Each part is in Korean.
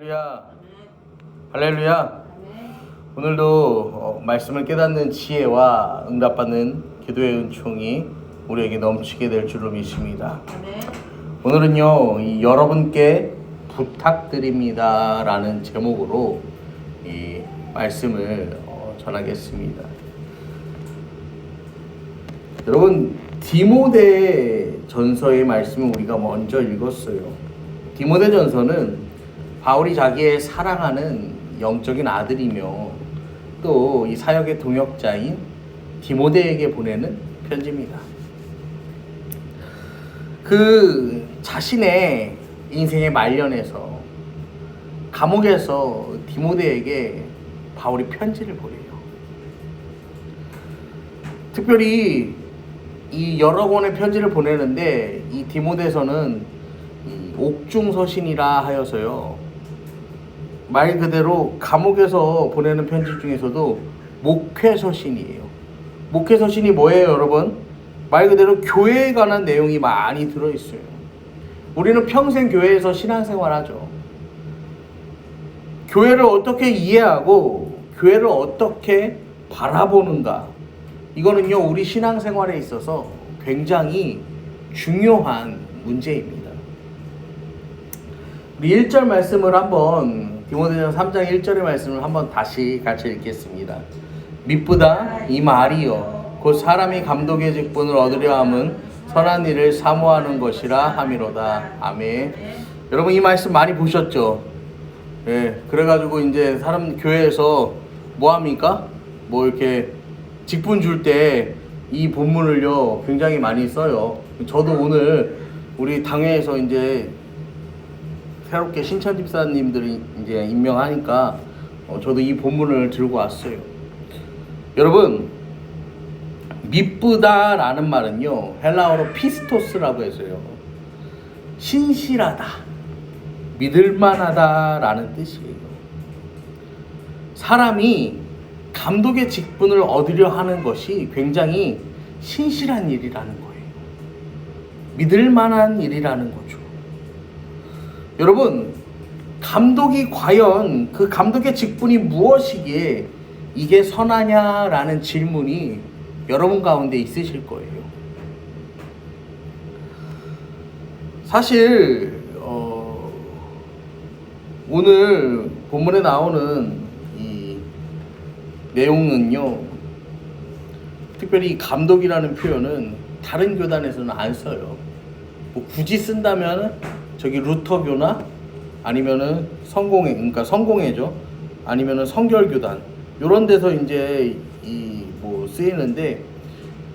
할렐루야. 할렐루야. 오늘도 말씀을 깨닫는 지혜와 응답받는 기도의 은총이 우리에게 넘치게 될 줄로 믿습니다. 오늘은요, 여러분께 부탁드립니다 라는 제목으로 이 말씀을 전하겠습니다. 여러분, 디모데 전서의 말씀을 우리가 먼저 읽었어요. 디모데 전서는 바울이 자기의 사랑하는 영적인 아들이며 또 이 사역의 동역자인 디모데에게 보내는 편지입니다. 그 자신의 인생의 말년에서 감옥에서 디모데에게 바울이 편지를 보내요. 특별히 이 여러 권의 편지를 보내는데 이 디모데서는 옥중서신이라 하여서요, 말 그대로 감옥에서 보내는 편지 중에서도 목회서신이에요. 목회서신이 뭐예요, 여러분? 말 그대로 교회에 관한 내용이 많이 들어있어요. 우리는 평생 교회에서 신앙생활하죠. 교회를 어떻게 이해하고 교회를 어떻게 바라보는가, 이거는요, 우리 신앙생활에 있어서 굉장히 중요한 문제입니다. 우리 1절 말씀을 한번, 디모데전서 3장 1절의 말씀을 한번 다시 같이 읽겠습니다. 미쁘다 이 말이요 곧 사람이 감독의 직분을 얻으려 함은 선한 일을 사모하는 것이라 함이로다. 아멘. 여러분, 이 말씀 많이 보셨죠? 예, 그래가지고 이제 사람 교회에서 뭐 합니까? 뭐 이렇게 직분 줄 때 이 본문을요 굉장히 많이 써요. 저도 오늘 우리 당회에서 이제 새롭게 신천 집사님들이 이제 임명하니까 저도 이 본문을 들고 왔어요. 여러분, 미쁘다라는 말은요 헬라어로 피스토스라고 해서요 신실하다, 믿을만하다라는 뜻이에요. 사람이 감독의 직분을 얻으려 하는 것이 굉장히 신실한 일이라는 거예요. 믿을만한 일이라는 거죠. 여러분, 감독이 과연 그 감독의 직분이 무엇이기에 이게 선하냐라는 질문이 여러분 가운데 있으실 거예요. 사실 오늘 본문에 나오는 이 내용은요, 특별히 감독이라는 표현은 다른 교단에서는 안 써요. 뭐 굳이 쓴다면 저기 루터교나 아니면은 성공회, 그러니까 성공회죠. 아니면은 성결교단, 요런 데서 이제 이 뭐 쓰이는데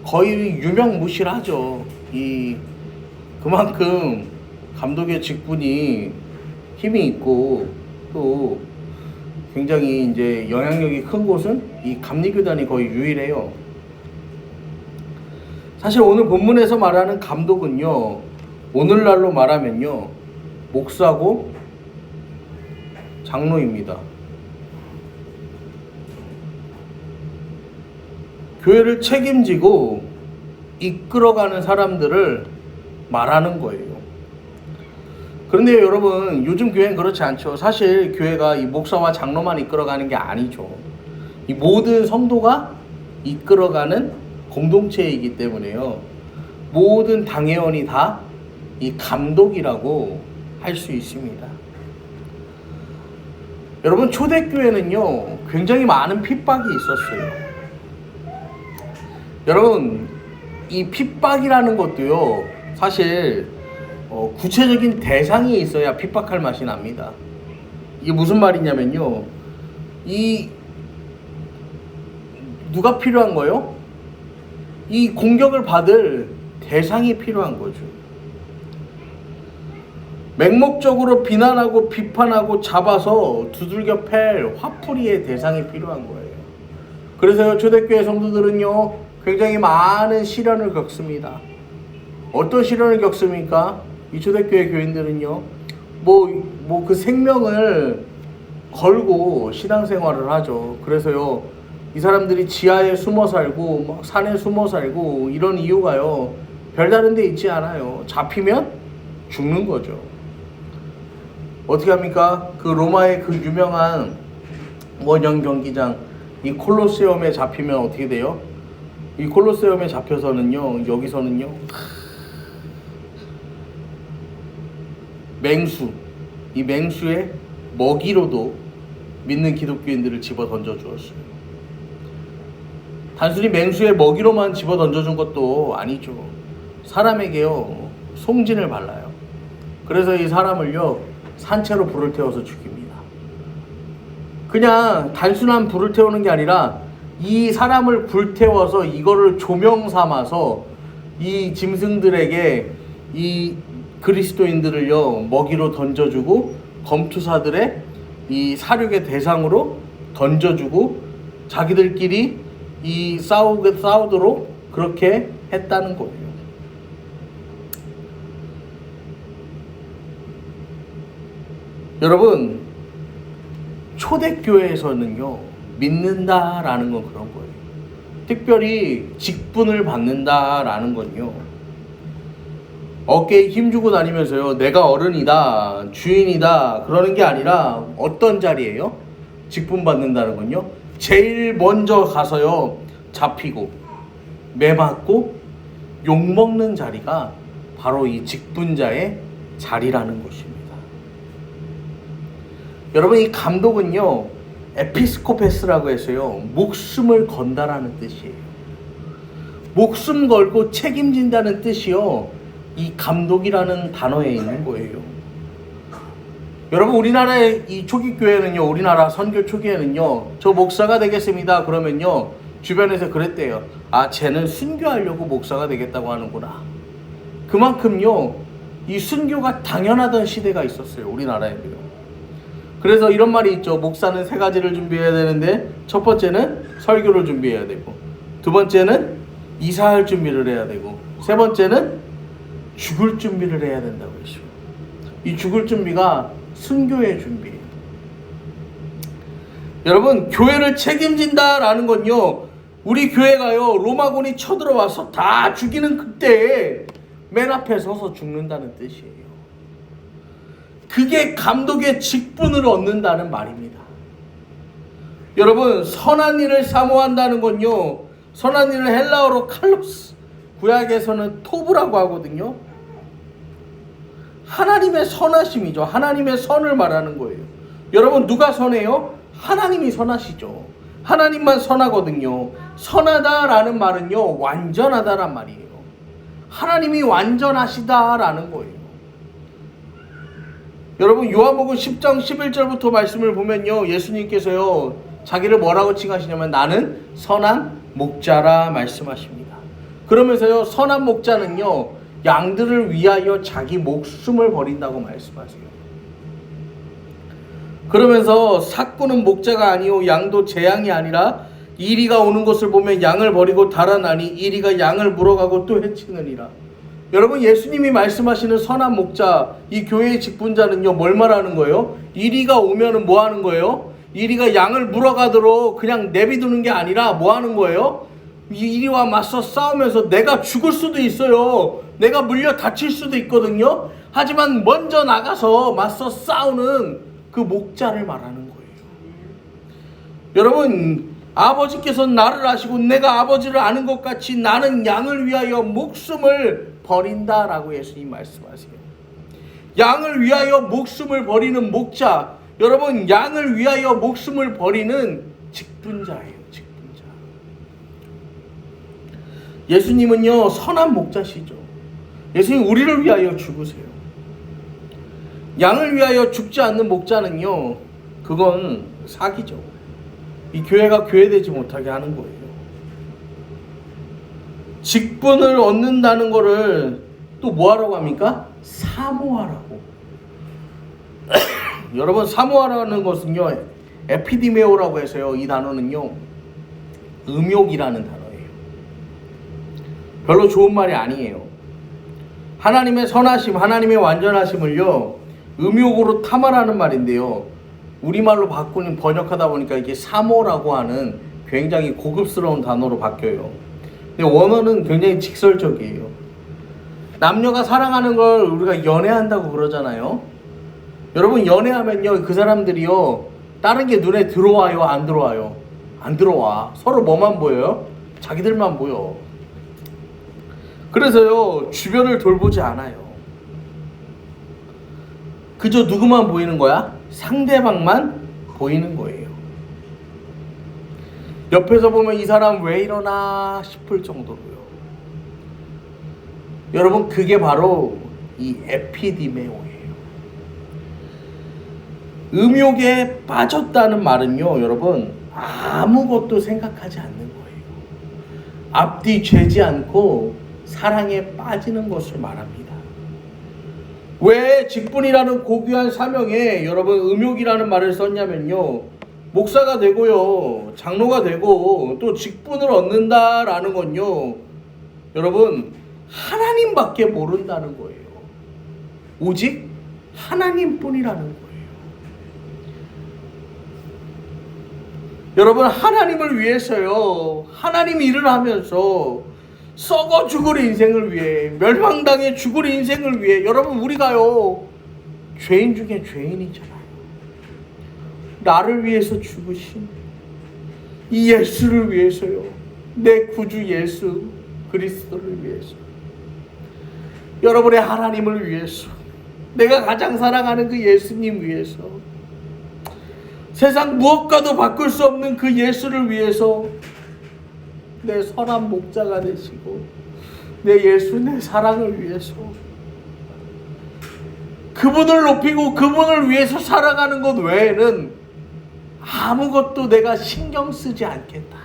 거의 유명무실하죠. 이 그만큼 감독의 직분이 힘이 있고 또 굉장히 이제 영향력이 큰 곳은 이 감리교단이 거의 유일해요. 사실 오늘 본문에서 말하는 감독은요, 오늘날로 말하면요 목사고 장로입니다. 교회를 책임지고 이끌어가는 사람들을 말하는 거예요. 그런데 여러분, 요즘 교회는 그렇지 않죠. 사실 교회가 이 목사와 장로만 이끌어가는 게 아니죠. 이 모든 성도가 이끌어가는 공동체이기 때문에요, 모든 당회원이 다 이 감독이라고 할 수 있습니다. 여러분, 초대교회는요 굉장히 많은 핍박이 있었어요. 여러분, 이 핍박이라는 것도요 사실 구체적인 대상이 있어야 핍박할 맛이 납니다. 이게 무슨 말이냐면요, 이 누가 필요한 거예요? 이 공격을 받을 대상이 필요한 거죠. 맹목적으로 비난하고 비판하고 잡아서 두들겨 팰 화풀이의 대상이 필요한 거예요. 그래서요, 초대교회 성도들은요 굉장히 많은 시련을 겪습니다. 어떤 시련을 겪습니까? 이 초대교회 교인들은요 뭐 그 생명을 걸고 신앙생활을 하죠. 그래서요 이 사람들이 지하에 숨어 살고 막 산에 숨어 살고 이런 이유가요 별다른 데 있지 않아요. 잡히면 죽는 거죠. 어떻게 합니까? 그 로마의 그 유명한 원형 경기장 이 콜로세움에 잡히면 어떻게 돼요? 이 콜로세움에 잡혀서는요, 여기서는요, 맹수, 이 맹수의 먹이로도 믿는 기독교인들을 집어 던져 주었어요. 단순히 맹수의 먹이로만 집어 던져준 것도 아니죠. 사람에게요, 송진을 발라요. 그래서 이 사람을요, 산채로 불을 태워서 죽입니다. 그냥 단순한 불을 태우는 게 아니라 이 사람을 불태워서 이거를 조명 삼아서 이 짐승들에게 이 그리스도인들을요, 먹이로 던져주고 검투사들의 이 사륙의 대상으로 던져주고 자기들끼리 이 싸우도록 그렇게 했다는 거예요. 여러분, 초대교회에서는요, 믿는다라는 건 그런 거예요. 특별히 직분을 받는다라는 건요, 어깨에 힘주고 다니면서요, 내가 어른이다, 주인이다 그러는 게 아니라 어떤 자리예요? 직분 받는다는 건요, 제일 먼저 가서요, 잡히고 매맞고 욕먹는 자리가 바로 이 직분자의 자리라는 것입니다. 여러분, 이 감독은요, 에피스코페스라고 해서요, 목숨을 건다라는 뜻이에요. 목숨 걸고 책임진다는 뜻이요, 이 감독이라는 단어에 있는 거예요. 여러분, 우리나라의 이 초기 교회는요, 우리나라 선교 초기에는요, 저 목사가 되겠습니다 그러면요, 주변에서 그랬대요. 아, 쟤는 순교하려고 목사가 되겠다고 하는구나. 그만큼요, 이 순교가 당연하던 시대가 있었어요, 우리나라에도요. 그래서 이런 말이 있죠. 목사는 세 가지를 준비해야 되는데, 첫 번째는 설교를 준비해야 되고, 두 번째는 이사할 준비를 해야 되고, 세 번째는 죽을 준비를 해야 된다고 했죠. 이 죽을 준비가 순교의 준비예요. 여러분, 교회를 책임진다라는 건요, 우리 교회가요, 로마군이 쳐들어와서 다 죽이는 그때에 맨 앞에 서서 죽는다는 뜻이에요. 그게 감독의 직분을 얻는다는 말입니다. 여러분, 선한 일을 사모한다는 건요, 선한 일을 헬라어로 칼로스, 구약에서는 토브라고 하거든요. 하나님의 선하심이죠. 하나님의 선을 말하는 거예요. 여러분, 누가 선해요? 하나님이 선하시죠. 하나님만 선하거든요. 선하다라는 말은요, 완전하다란 말이에요. 하나님이 완전하시다라는 거예요. 여러분, 요한복음 10장 11절부터 말씀을 보면요, 예수님께서요, 자기를 뭐라고 칭하시냐면 나는 선한 목자라 말씀하십니다. 그러면서요, 선한 목자는요, 양들을 위하여 자기 목숨을 버린다고 말씀하세요. 그러면서 삭구는 목자가 아니요 양도 제 양이 아니라 이리가 오는 것을 보면 양을 버리고 달아나니 이리가 양을 물어가고 또 해치느니라. 여러분, 예수님이 말씀하시는 선한 목자, 이 교회의 직분자는요, 뭘 말하는 거예요? 이리가 오면은 뭐 하는 거예요? 이리가 양을 물어가도록 그냥 내비두는 게 아니라 뭐 하는 거예요? 이리와 맞서 싸우면서 내가 죽을 수도 있어요. 내가 물려 다칠 수도 있거든요. 하지만 먼저 나가서 맞서 싸우는 그 목자를 말하는 거예요. 여러분, 아버지께서는 나를 아시고 내가 아버지를 아는 것 같이 나는 양을 위하여 목숨을 버린다라고 예수님 말씀하세요. 양을 위하여 목숨을 버리는 목자, 여러분, 양을 위하여 목숨을 버리는 직분자예요. 직분자. 예수님은요, 선한 목자시죠. 예수님 우리를 위하여 죽으세요. 양을 위하여 죽지 않는 목자는요, 그건 사기죠. 이 교회가 교회되지 못하게 하는 거예요. 직분을 얻는다는 거를 또 뭐하라고 합니까? 사모하라고. 여러분, 사모하라는 것은요, 에피디메오라고 해서요, 이 단어는요, 음욕이라는 단어예요. 별로 좋은 말이 아니에요. 하나님의 선하심, 하나님의 완전하심을요, 음욕으로 탐하라는 말인데요, 우리말로 바꾸는 번역하다 보니까 이게 사모라고 하는 굉장히 고급스러운 단어로 바뀌어요. 근데 원어는 굉장히 직설적이에요. 남녀가 사랑하는 걸 우리가 연애한다고 그러잖아요. 여러분 연애하면요 그 사람들이요 다른 게 눈에 들어와요 안 들어와요? 안 들어와. 서로 뭐만 보여요? 자기들만 보여. 그래서요 주변을 돌보지 않아요. 그저 누구만 보이는 거야? 상대방만 보이는 거예요. 옆에서 보면 이 사람 왜 이러나 싶을 정도로요. 여러분 그게 바로 이 에피디메오예요. 음욕에 빠졌다는 말은요 여러분 아무것도 생각하지 않는 거예요. 앞뒤 죄지 않고 사랑에 빠지는 것을 말합니다. 왜 직분이라는 고귀한 사명에 여러분 음욕이라는 말을 썼냐면요 목사가 되고요 장로가 되고 또 직분을 얻는다라는 건요 여러분 하나님밖에 모른다는 거예요. 오직 하나님뿐이라는 거예요. 여러분 하나님을 위해서요 하나님 일을 하면서 썩어 죽을 인생을 위해 멸망당해 죽을 인생을 위해 여러분 우리가요 죄인 중에 죄인이잖아요. 나를 위해서 죽으신 이 예수를 위해서요 내 구주 예수 그리스도를 위해서 여러분의 하나님을 위해서 내가 가장 사랑하는 그 예수님 위해서 세상 무엇과도 바꿀 수 없는 그 예수를 위해서 내 선한 목자가 되시고 내 예수 내 사랑을 위해서 그분을 높이고 그분을 위해서 살아가는 것 외에는 아무것도 내가 신경 쓰지 않겠다.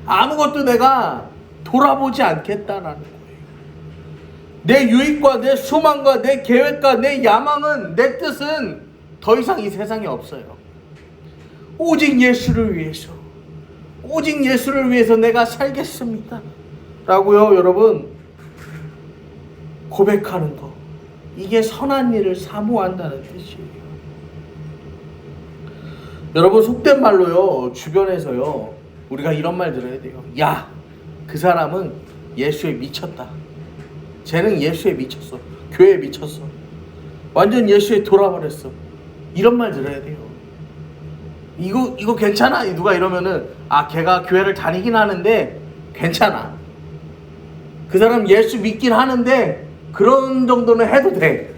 아무것도 내가 돌아보지 않겠다라는 거예요. 내 유익과 내 소망과 내 계획과 내 야망은 내 뜻은 더 이상 이 세상에 없어요. 오직 예수를 위해서 오직 예수를 위해서 내가 살겠습니다 라고요 여러분 고백하는 거 이게 선한 일을 사모한다는 뜻이에요. 여러분 속된 말로요 주변에서요 우리가 이런 말 들어야 돼요. 야, 그 사람은 예수에 미쳤다. 쟤는 예수에 미쳤어. 교회에 미쳤어. 완전 예수에 돌아버렸어. 이런 말 들어야 돼요. 이거 괜찮아? 누가 이러면은 걔가 교회를 다니긴 하는데 괜찮아. 그 사람 예수 믿긴 하는데 그런 정도는 해도 돼.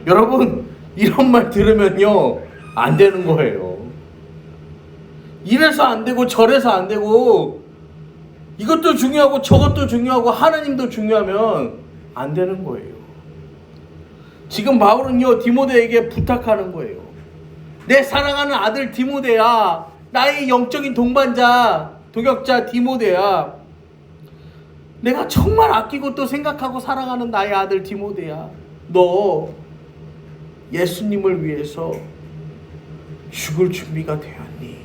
여러분 이런 말 들으면요 안 되는 거예요. 이래서 안 되고 저래서 안 되고 이것도 중요하고 저것도 중요하고 하나님도 중요하면 안 되는 거예요. 지금 바울은요 디모데에게 부탁하는 거예요. 내 사랑하는 아들 디모데야, 나의 영적인 동반자 동역자 디모데야, 내가 정말 아끼고 또 생각하고 사랑하는 나의 아들 디모데야, 너 예수님을 위해서 죽을 준비가 되었니?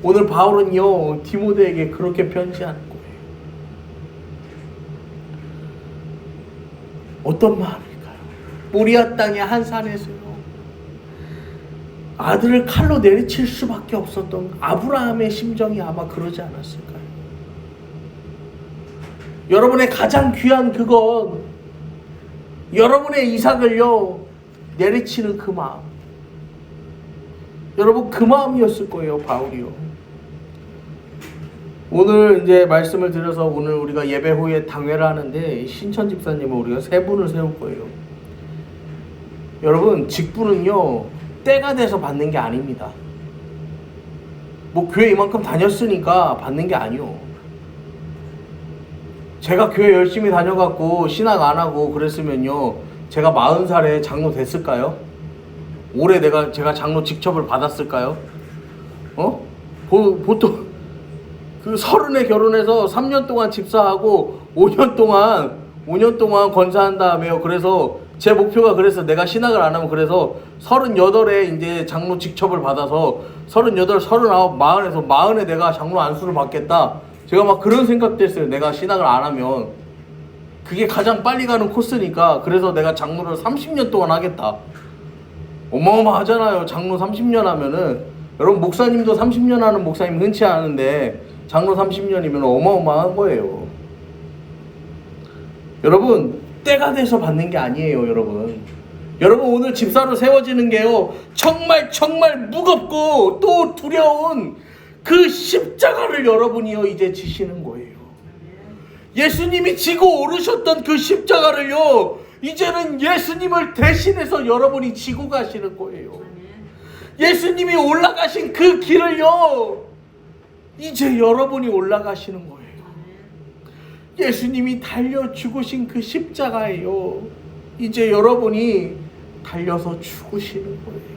오늘 바울은요 디모데에게 그렇게 편지하는 거예요. 어떤 마음일까요? 모리아 땅의 한 산에서요 아들을 칼로 내리칠 수밖에 없었던 아브라함의 심정이 아마 그러지 않았을까요? 여러분의 가장 귀한 그건 여러분의 이삭을요 내리치는 그 마음, 여러분 그 마음이었을 거예요. 바울이요. 오늘 이제 말씀을 드려서 오늘 우리가 예배 후에 당회를 하는데 신천 집사님은 우리가 3분을 세울 거예요. 여러분 직분은요 때가 돼서 받는 게 아닙니다. 뭐 교회 이만큼 다녔으니까 받는 게 아니요. 제가 교회 열심히 다녀갖고 신학 안 하고 그랬으면요 제가 40살에 장로 됐을까요? 올해 제가 장로 직첩을 받았을까요? 보통 그 30에 결혼해서 3년 동안 집사하고 5년 동안 권사한 다음에요. 그래서 제 목표가 그래서 내가 신학을 안 하면 그래서 38에 이제 장로 직첩을 받아서 38, 39, 40에서 40에 내가 장로 안수를 받겠다. 제가 막 그런 생각도 했어요. 내가 신학을 안 하면 그게 가장 빨리 가는 코스니까 그래서 내가 장로를 30년 동안 하겠다. 어마어마하잖아요. 장로 30년 하면은. 여러분 목사님도 30년 하는 목사님 흔치 않은데 장로 30년이면 어마어마한 거예요. 여러분 때가 돼서 받는 게 아니에요, 여러분. 여러분, 오늘 집사로 세워지는 게요, 정말 무겁고 또 두려운 그 십자가를 여러분이요 이제 지시는 거예요. 예수님이 지고 오르셨던 그 십자가를요, 이제는 예수님을 대신해서 여러분이 지고 가시는 거예요. 예수님이 올라가신 그 길을요, 이제 여러분이 올라가시는 거예요. 예수님이 달려 죽으신 그 십자가예요, 이제 여러분이 달려서 죽으시는 거예요.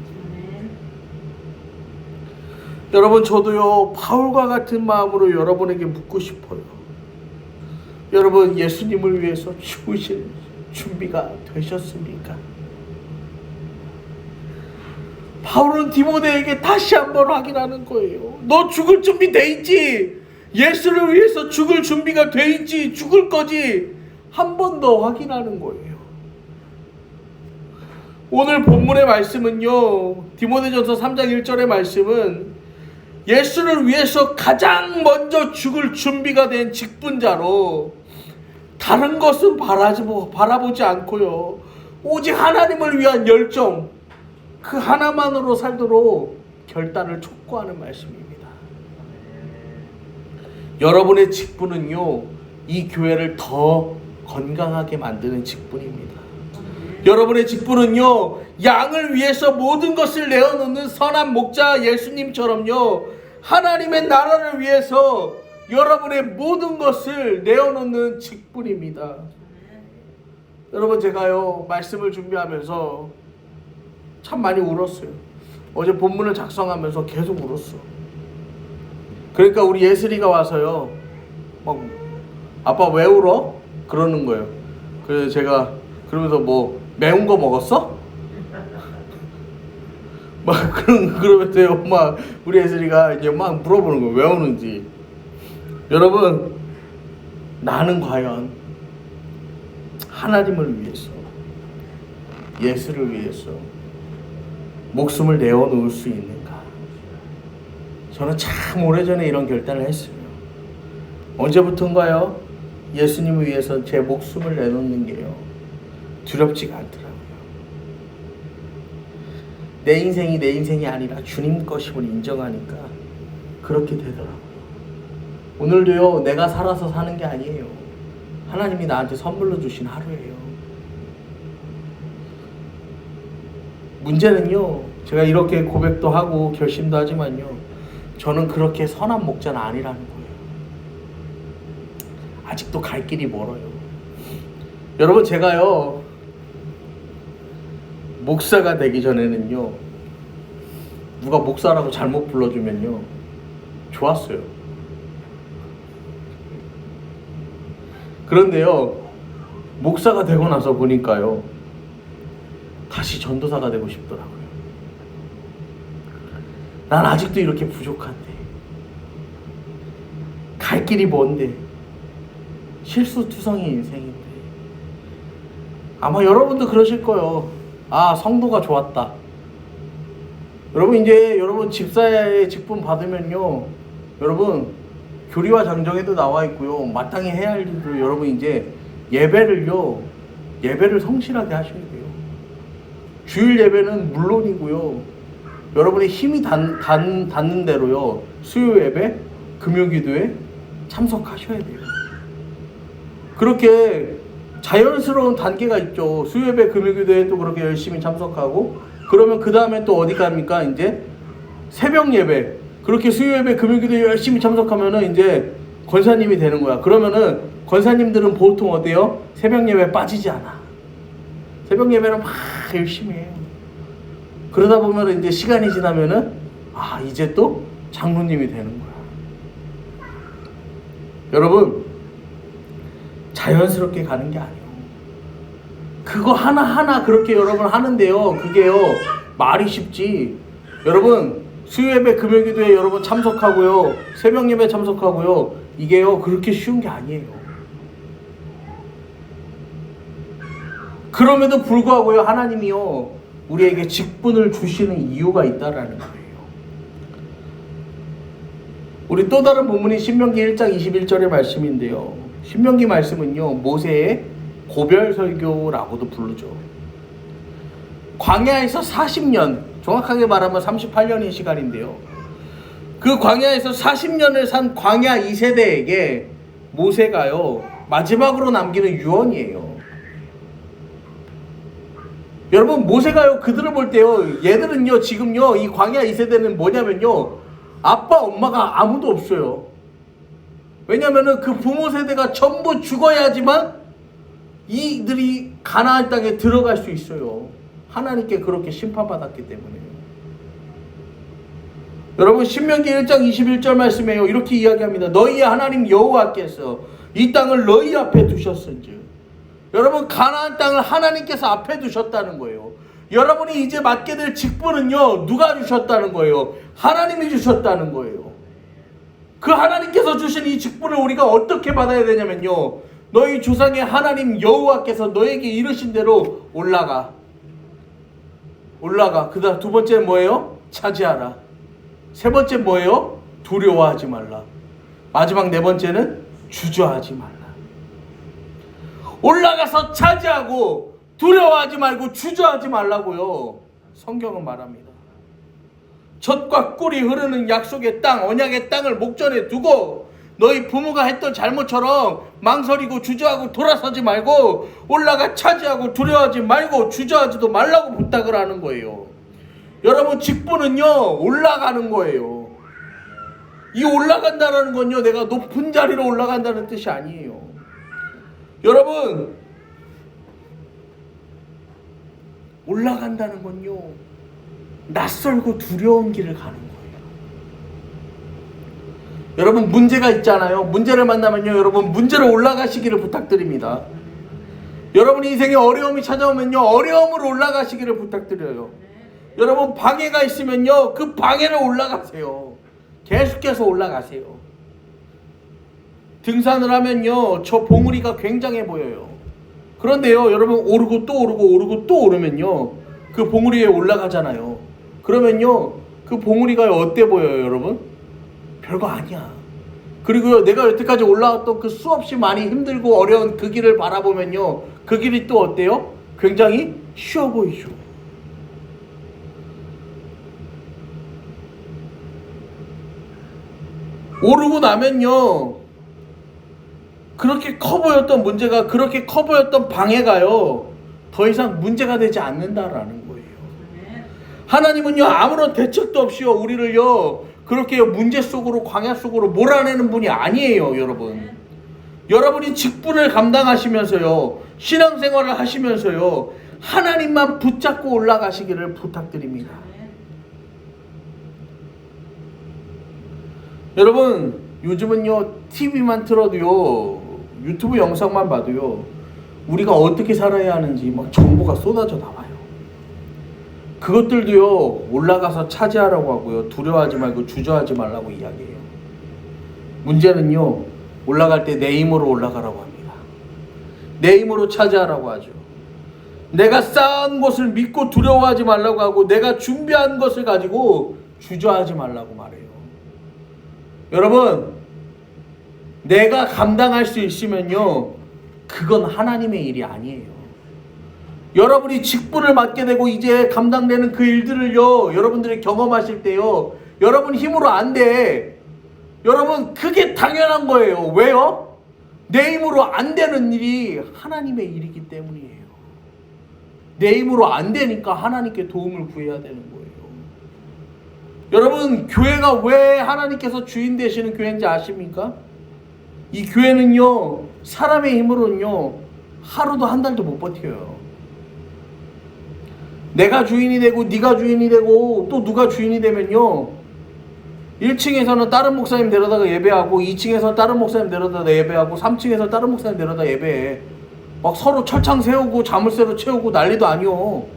여러분, 저도요 바울과 같은 마음으로 여러분에게 묻고 싶어요. 여러분, 예수님을 위해서 죽으실 준비가 되셨습니까? 바울은 디모데에게 다시 한번 확인하는 거예요. 너 죽을 준비 돼 있지? 예수를 위해서 죽을 준비가 돼 있지? 죽을 거지? 한 번 더 확인하는 거예요. 오늘 본문의 말씀은요, 디모데전서 3장 1절의 말씀은 예수를 위해서 가장 먼저 죽을 준비가 된 직분자로 다른 것은 바라보지 않고요, 오직 하나님을 위한 열정, 그 하나만으로 살도록 결단을 촉구하는 말씀입니다. 여러분의 직분은요, 이 교회를 더 건강하게 만드는 직분입니다. 여러분의 직분은요, 양을 위해서 모든 것을 내어놓는 선한 목자 예수님처럼요, 하나님의 나라를 위해서 여러분의 모든 것을 내어놓는 직분입니다. 여러분, 제가요 말씀을 준비하면서 참 많이 울었어요. 어제 본문을 작성하면서 계속 울었어. 그러니까 우리 예슬이가 와서요, 막 아빠 왜 울어? 그러는 거예요. 그래서 제가 그러면서 뭐 매운 거 먹었어? 막 그러면서요, 막 우리 예슬이가 이제 막 물어보는 거예요, 왜 우는지. 여러분, 나는 과연 하나님을 위해서, 예수를 위해서 목숨을 내어놓을 수 있는가? 저는 참 오래전에 이런 결단을 했어요. 언제부턴가요? 예수님을 위해서 제 목숨을 내놓는 게요, 두렵지가 않더라고요. 내 인생이 아니라 주님 것임을 인정하니까 그렇게 되더라고요. 오늘도요, 내가 살아서 사는 게 아니에요. 하나님이 나한테 선물로 주신 하루예요. 문제는요, 제가 이렇게 고백도 하고 결심도 하지만요, 저는 그렇게 선한 목자는 아니라는 거예요. 아직도 갈 길이 멀어요. 여러분, 제가요 목사가 되기 전에는요, 누가 목사라고 잘못 불러주면요 좋았어요. 그런데요, 목사가 되고 나서 보니까요, 다시 전도사가 되고 싶더라고요. 난 아직도 이렇게 부족한데, 갈 길이 먼데, 실수투성이 인생인데. 아마 여러분도 그러실 거예요. 아, 성도가 좋았다. 여러분, 이제 여러분 집사의 직분 받으면요, 여러분 교리와 장정에도 나와 있고요, 마땅히 해야 할 일도, 여러분 이제 예배를 성실하게 하셔야 돼요. 주일 예배는 물론이고요, 여러분의 힘이 닿는 대로요, 수요 예배, 금요 기도에 참석하셔야 돼요. 그렇게 자연스러운 단계가 있죠. 수요 예배, 금요 기도에 또 그렇게 열심히 참석하고, 그러면 그 다음에 또 어디 갑니까? 이제 새벽 예배, 그렇게 수요 예배, 금요 기도에 열심히 참석하면은 이제 권사님이 되는 거야. 그러면은 권사님들은 보통 어때요? 새벽 예배 빠지지 않아. 새벽 예배는 막 열심히 해요. 그러다 보면 이제 시간이 지나면은, 아, 이제 또 장로님이 되는 거야. 여러분, 자연스럽게 가는 게 아니에요. 그거 하나하나 그렇게 여러분 하는데요, 그게요 말이 쉽지. 여러분, 수요예배, 금요기도에 여러분 참석하고요, 새벽예배 참석하고요, 이게요 그렇게 쉬운 게 아니에요. 그럼에도 불구하고요, 하나님이요 우리에게 직분을 주시는 이유가 있다라는 거예요. 우리 또 다른 본문이 신명기 1장 21절의 말씀인데요, 신명기 말씀은요 모세의 고별설교라고도 부르죠. 광야에서 40년, 정확하게 말하면 38년의 시간인데요. 그 광야에서 40년을 산 광야 2세대에게 모세가요, 마지막으로 남기는 유언이에요. 여러분, 모세가요, 그들을 볼 때요, 얘들은요, 지금요, 이 광야 2세대는 뭐냐면요, 아빠, 엄마가 아무도 없어요. 왜냐면은 그 부모 세대가 전부 죽어야지만 이들이 가나안 땅에 들어갈 수 있어요. 하나님께 그렇게 심판받았기 때문에요. 여러분, 신명기 1장 21절 말씀에요, 이렇게 이야기합니다. 너희의 하나님 여호와께서 이 땅을 너희 앞에 두셨은즉. 여러분, 가나안 땅을 하나님께서 앞에 두셨다는 거예요. 여러분이 이제 맡게 될 직분은요, 누가 주셨다는 거예요? 하나님이 주셨다는 거예요. 그 하나님께서 주신 이 직분을 우리가 어떻게 받아야 되냐면요, 너희 조상의 하나님 여호와께서 너에게 이르신 대로 올라가. 그 다음 두 번째는 뭐예요? 차지하라. 세 번째 뭐예요? 두려워하지 말라. 마지막 네 번째는 주저하지 말라. 올라가서 차지하고 두려워하지 말고 주저하지 말라고요, 성경은 말합니다. 젖과 꿀이 흐르는 약속의 땅, 언약의 땅을 목전에 두고 너희 부모가 했던 잘못처럼 망설이고 주저하고 돌아서지 말고 올라가 차지하고 두려워하지 말고 주저하지도 말라고 부탁을 하는 거예요. 여러분, 직분은요, 올라가는 거예요. 이 올라간다는 건요, 내가 높은 자리로 올라간다는 뜻이 아니에요. 여러분, 올라간다는 건요, 낯설고 두려운 길을 가는 거예요. 여러분, 문제가 있잖아요. 문제를 만나면요, 여러분, 문제로 올라가시기를 부탁드립니다. 여러분 인생에 어려움이 찾아오면요, 어려움으로 올라가시기를 부탁드려요. 여러분, 방해가 있으면요, 그 방해를 올라가세요. 계속해서 올라가세요. 등산을 하면요, 저 봉우리가 굉장해 보여요. 그런데요, 여러분, 오르고 또 오르고 오르고 또 오르면요, 그 봉우리 위에 올라가잖아요. 그러면요, 그 봉우리가 어때 보여요, 여러분? 별거 아니야. 그리고 내가 여태까지 올라왔던 그 수없이 많이 힘들고 어려운 그 길을 바라보면요, 그 길이 또 어때요? 굉장히 쉬워 보이죠. 오르고 나면요, 그렇게 커 보였던 문제가, 그렇게 커 보였던 방해가요, 더 이상 문제가 되지 않는다라는 거예요. 하나님은요, 아무런 대책도 없이요, 우리를요, 그렇게 문제 속으로, 광야 속으로 몰아내는 분이 아니에요, 여러분. 여러분이 직분을 감당하시면서요, 신앙생활을 하시면서요, 하나님만 붙잡고 올라가시기를 부탁드립니다. 여러분, 요즘은요, TV만 틀어도요, 유튜브 영상만 봐도요, 우리가 어떻게 살아야 하는지 막 정보가 쏟아져 나와요. 그것들도요, 올라가서 차지하라고 하고요, 두려워하지 말고 주저하지 말라고 이야기해요. 문제는요, 올라갈 때 내 힘으로 올라가라고 합니다. 내 힘으로 차지하라고 하죠. 내가 쌓은 것을 믿고 두려워하지 말라고 하고, 내가 준비한 것을 가지고 주저하지 말라고 말해요. 여러분, 내가 감당할 수 있으면요, 그건 하나님의 일이 아니에요. 여러분이 직분을 맡게 되고 이제 감당되는 그 일들을요, 여러분들이 경험하실 때요, 여러분 힘으로 안 돼. 여러분, 그게 당연한 거예요. 왜요? 내 힘으로 안 되는 일이 하나님의 일이기 때문이에요. 내 힘으로 안 되니까 하나님께 도움을 구해야 되는 거예요. 여러분, 교회가 왜 하나님께서 주인 되시는 교회인지 아십니까? 이 교회는요, 사람의 힘으로는요, 하루도 한 달도 못 버텨요. 내가 주인이 되고 네가 주인이 되고 또 누가 주인이 되면요, 1층에서는 다른 목사님 데려다가 예배하고, 2층에서 다른 목사님 데려다가 예배하고, 3층에서 다른 목사님 데려다가 예배해. 막 서로 철창 세우고 자물쇠로 채우고 난리도 아니요.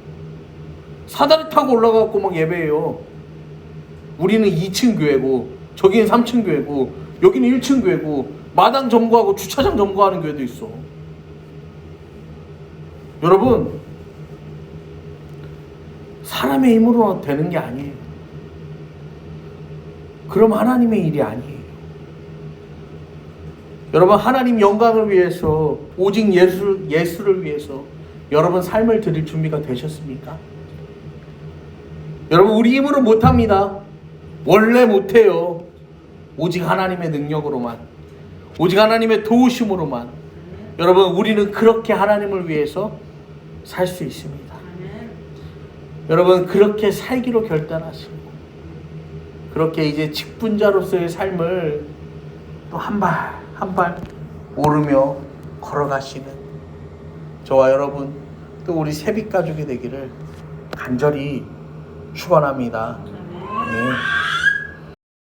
사다리 타고 올라가고 막 예배해요. 우리는 2층 교회고, 저기는 3층 교회고, 여기는 1층 교회고, 마당 점거하고 주차장 점거하는 교회도 있어. 여러분, 사람의 힘으로 되는 게 아니에요. 그럼 하나님의 일이 아니에요. 여러분 하나님 영광을 위해서 오직 예수를 위해서 여러분 삶을 드릴 준비가 되셨습니까? 여러분 우리 힘으로 못합니다. 원래 못해요. 오직 하나님의 능력으로만, 오직 하나님의 도우심으로만 여러분 우리는 그렇게 하나님을 위해서 살 수 있습니다. 여러분 그렇게 살기로 결단하시고 그렇게 이제 직분자로서의 삶을 또 한 발 한 발 오르며 걸어가시는 저와 여러분 또 우리 세빛 가족이 되기를 간절히 축원합니다. 아멘.